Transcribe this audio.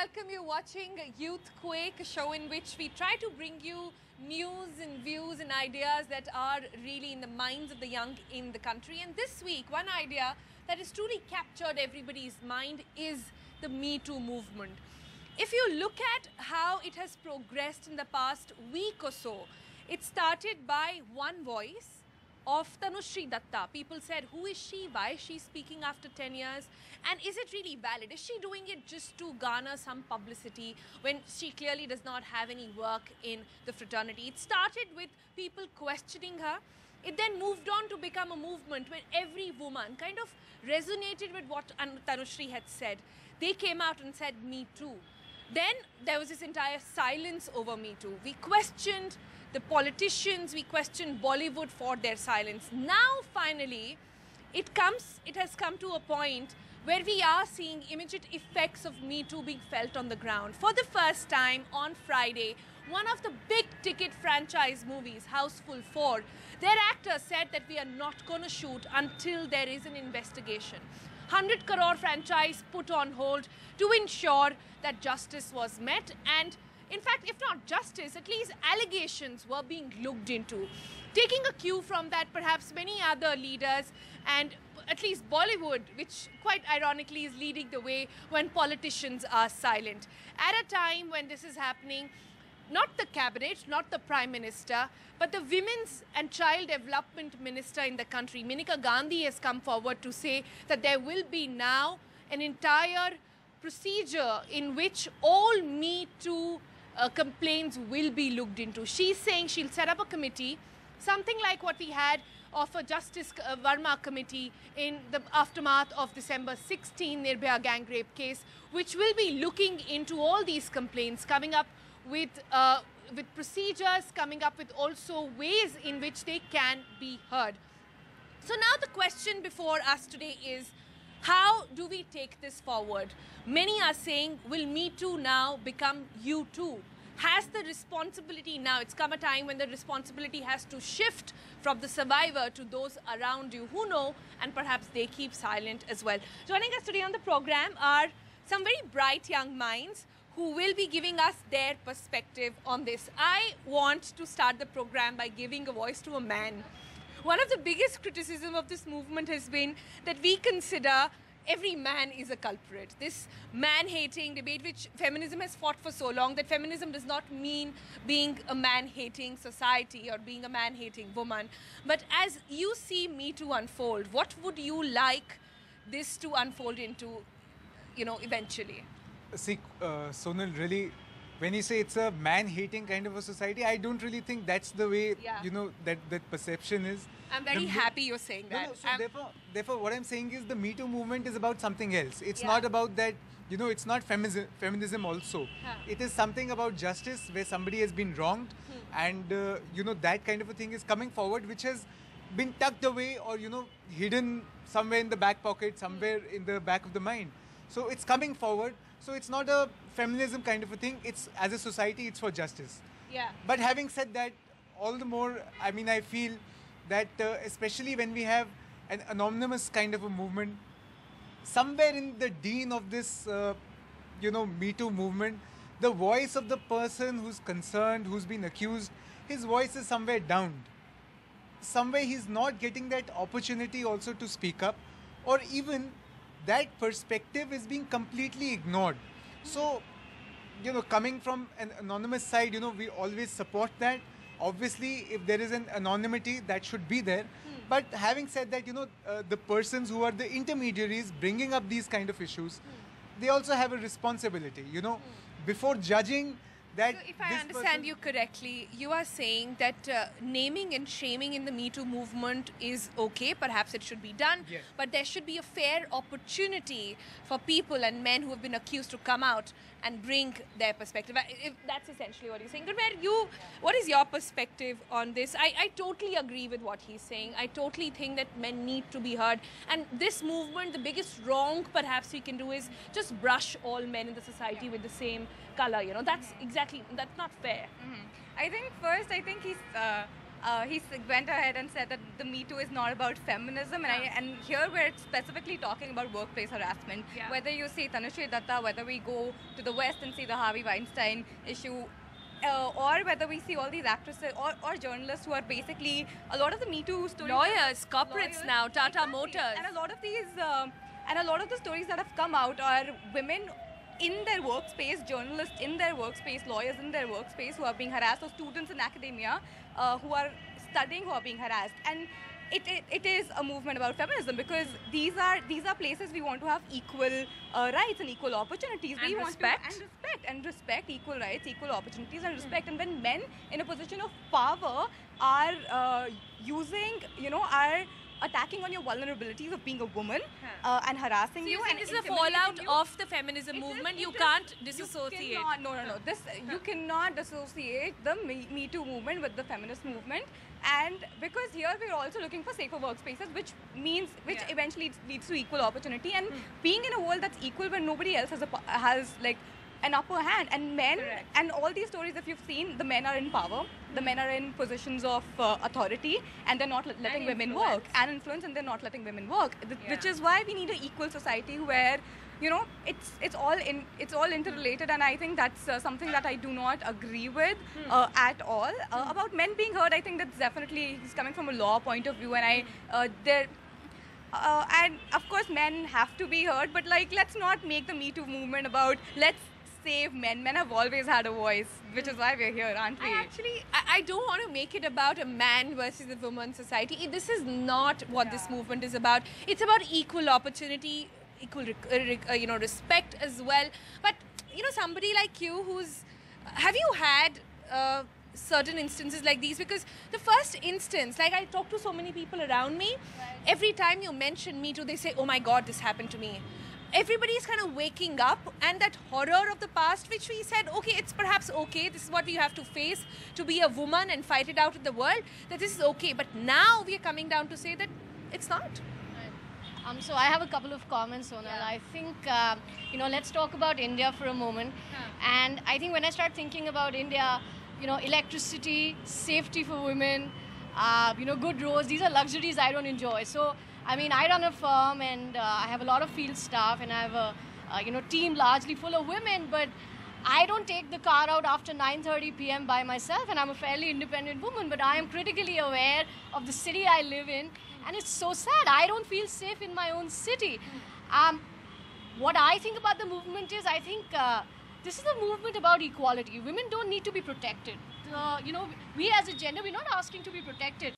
welcome you watching Youthquake, a show in which we try to bring you news and views and ideas that are really in the minds of the young in the country. And this week, one idea that has truly captured everybody's mind is the MeToo movement. If you look at how it has progressed in the past week or so, it started by one voice of Tanushree Datta. People said, who is she? Why is she speaking after 10 years? And is it really valid? Is she doing it just to garner some publicity when she clearly does not have any work in the fraternity? It started with people questioning her. It then moved on to become a movement where every woman kind of resonated with what Tanushree had said. They came out and said, me too. Then there was this entire silence over Me Too. We questioned the politicians, we questioned Bollywood for their silence. Now finally, it has come to a point where we are seeing immediate effects of Me Too being felt on the ground. For the first time on Friday, one of the big ticket franchise movies, Houseful 4, their actors said that we are not going to shoot until there is an investigation. 100 crore franchise put on hold to ensure that justice was met, and in fact, if not justice, at least allegations were being looked into. Taking a cue from that, perhaps many other leaders and at least Bollywood, which quite ironically is leading the way when politicians are silent. At a time when this is happening, not the cabinet, not the Prime Minister, but the Women's and Child Development Minister in the country, Maneka Gandhi, has come forward to say that there will be now an entire procedure in which all Me Too complaints will be looked into. She's saying she'll set up a committee, something like what we had of a Justice Verma committee in the aftermath of December 16 Nirbhaya gang rape case, which will be looking into all these complaints, coming up with procedures, coming up with also ways in which they can be heard. So now the question before us today is, how do we take this forward? Many are saying, will Me Too now become You Too? Has the responsibility now, it's come a time when the responsibility has to shift from the survivor to those around you who know, and perhaps they keep silent as well. Joining us today on the program are some very bright young minds who will be giving us their perspective on this. I want to start the program by giving a voice to a man. One of the biggest criticism of this movement has been that we consider every man is a culprit. This man-hating debate which feminism has fought for so long, that feminism does not mean being a man-hating society or being a man-hating woman. But as you see Me Too unfold, what would you like this to unfold into, eventually? See, Sonal, really, when you say it's a man-hating kind of a society, I don't really think that's the way, that perception is. I'm very happy you're saying that. No, so therefore, what I'm saying is the Me Too movement is about something else. It's not about that, it's not feminism also. It is something about justice where somebody has been wronged and, that kind of a thing is coming forward, which has been tucked away or, hidden somewhere in the back pocket, somewhere in the back of the mind. So it's coming forward. So it's not a feminism kind of a thing. It's, as a society, it's for justice. Yeah. But having said that, all the more, I feel that especially when we have an anonymous kind of a movement, somewhere in the deen of this, Me Too movement, the voice of the person who's concerned, who's been accused, his voice is somewhere downed. Somewhere he's not getting that opportunity also to speak up, or even that perspective is being completely ignored. So, coming from an anonymous side, we always support that. Obviously, if there is an anonymity, that should be there. But having said that, the persons who are the intermediaries bringing up these kind of issues, they also have a responsibility, before judging that. So if I understand you correctly, you are saying that naming and shaming in the Me Too movement is okay, perhaps it should be done, yes, but there should be a fair opportunity for people and men who have been accused to come out and bring their perspective. If that's essentially what you're saying. What is your perspective on this? I totally agree with what he's saying. I totally think that men need to be heard. And this movement, the biggest wrong perhaps we can do is just brush all men in the society with the same color. That's not fair. I think he's went ahead and said that the Me Too is not about feminism, and here we're specifically talking about workplace harassment. Yeah. Whether you see Tanushree Datta, whether we go to the West and see the Harvey Weinstein issue, or whether we see all these actresses or journalists who are basically a lot of the Me Too stories. Lawyers, corporates now, Tata Exactly. Motors. And a lot of these, and a lot of the stories that have come out are women in their workspace, journalists in their workspace, lawyers in their workspace who are being harassed, or students in academia who are studying who are being harassed. And it is a movement about feminism, because these are places we want to have equal rights and equal opportunities. And we respect. want to respect equal rights, equal opportunities, and respect. And when men in a position of power are using, are attacking on your vulnerabilities of being a woman and harassing So you, you think and this is a intimidating fallout you. of the feminism movement? You can't disassociate. You cannot, no. You cannot dissociate the Me Too movement with the feminist movement, and because here we're also looking for safer workspaces, which eventually leads to equal opportunity, and being in a world that's equal where nobody else has like an upper hand, and men. Correct. And all these stories, if you've seen, the men are in power, the men are in positions of authority, and they're not letting women work, and influence, and they're not letting women work, which is why we need an equal society where it's all interrelated. And I think that's something that I do not agree with at all. About men being heard, I think that's definitely coming from a law point of view, and and of course men have to be heard, but like, let's not make the Me Too movement about let's save men. Men have always had a voice, which is why we're here, aren't we? I don't want to make it about a man versus a woman society. This is not what this movement is about. It's about equal opportunity, equal respect as well. But somebody like you have you had certain instances like these? Because the first instance, like, I talk to so many people around me, every time you mention Me Too, they say, oh my God, this happened to me. Everybody is kind of waking up, and that horror of the past, which we said, okay, it's perhaps okay, this is what we have to face to be a woman and fight it out in the world, that this is okay. But now we are coming down to say that it's not. So I have a couple of comments, Sonal. I think, let's talk about India for a moment. And I think when I start thinking about India, electricity, safety for women, good roads, these are luxuries I don't enjoy. So, I mean, I run a firm, and I have a lot of field staff, and I have a team largely full of women, but I don't take the car out after 9:30 p.m. by myself, and I'm a fairly independent woman, but I am critically aware of the city I live in, and it's so sad. I don't feel safe in my own city. What I think about the movement is, I think this is a movement about equality. Women don't need to be protected. We as a gender, we're not asking to be protected.